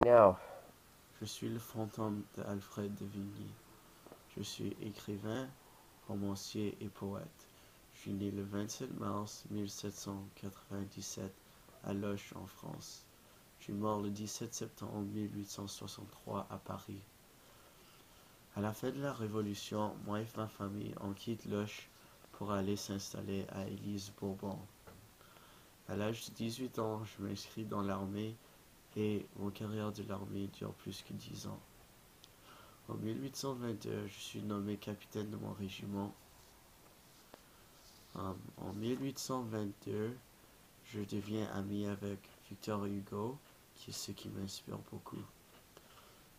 Now, Je suis le fantôme d'Alfred de Vigny. Je suis écrivain, romancier et poète. Je suis né le 27 mars 1797 à Loches en France. Je suis mort le 17 septembre 1863 à Paris. À la fin de la Révolution, moi et ma famille on quitte Loches pour aller s'installer à Élise-Bourbon. À l'âge de 18 ans, je m'inscris dans l'armée et mon carrière de l'armée dure plus que 10 ans. En 1822, je suis nommé capitaine de mon régiment. En 1822, je deviens ami avec Victor Hugo, qui est ce qui m'inspire beaucoup.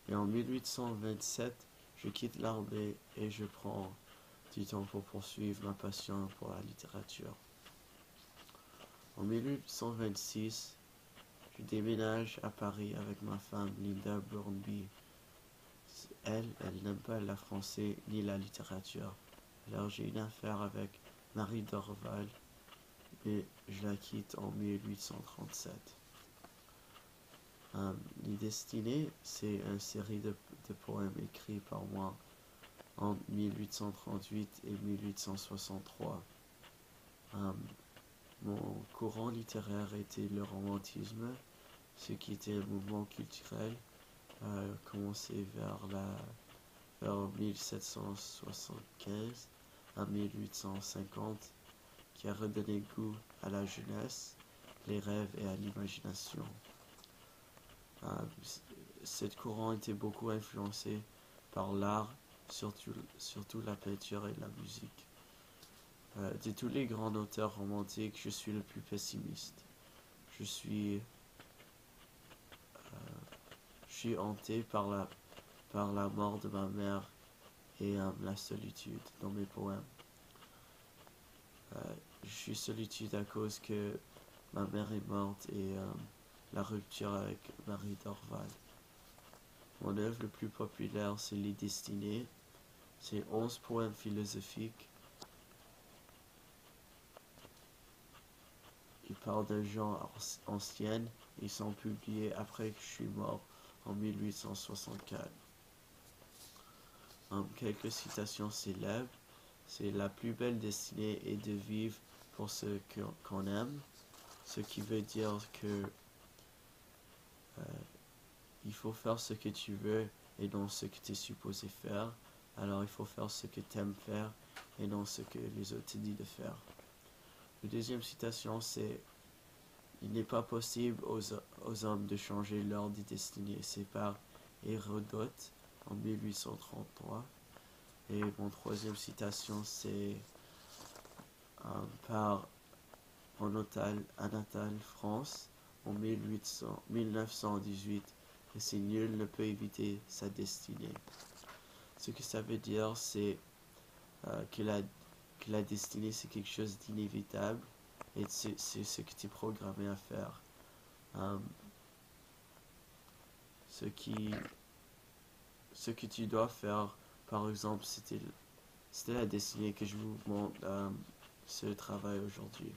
Et en 1827, je quitte l'armée et je prends du temps pour poursuivre ma passion pour la littérature. En 1826, je déménage à Paris avec ma femme Linda Burnby. Elle n'aime pas la français ni la littérature. Alors j'ai une affaire avec Marie Dorval, mais je la quitte en 1837. Les Destinées, c'est une série de poèmes écrits par moi en 1838 et 1863. Mon courant littéraire était le romantisme, ce qui était un mouvement culturel commencé vers 1775 à 1850, qui a redonné goût à la jeunesse, les rêves et à l'imagination. Euh, Cette courant était beaucoup influencé par l'art, surtout la peinture et la musique. De tous les grands auteurs romantiques, je suis le plus pessimiste. Je suis, je suis hanté par la mort de ma mère et la solitude dans mes poèmes. Je suis solitude à cause que ma mère est morte et la rupture avec Marie Dorval. Mon œuvre le plus populaire, c'est Les Destinées. C'est 11 poèmes philosophiques. Ils parlent d'un genre ancien. Ils sont publiés après que je suis mort en 1864. Quelques citations célèbres. C'est la plus belle destinée est de vivre pour ce qu'on aime. Ce qui veut dire que il faut faire ce que tu veux et non ce que tu es supposé faire. Alors il faut faire ce que tu aimes faire et non ce que les autres te disent de faire. La deuxième citation, c'est il n'est pas possible aux hommes de changer l'ordre des destinées. C'est par Hérodote en 1833. Et mon troisième citation, c'est par Anatole France en 1918. Et c'est nul ne peut éviter sa destinée. Ce que ça veut dire, c'est que la destinée, c'est quelque chose d'inévitable et c'est ce que tu es programmé à faire. Euh, ce, qui, Ce que tu dois faire, par exemple, c'était la destinée que je vous montre ce travail aujourd'hui.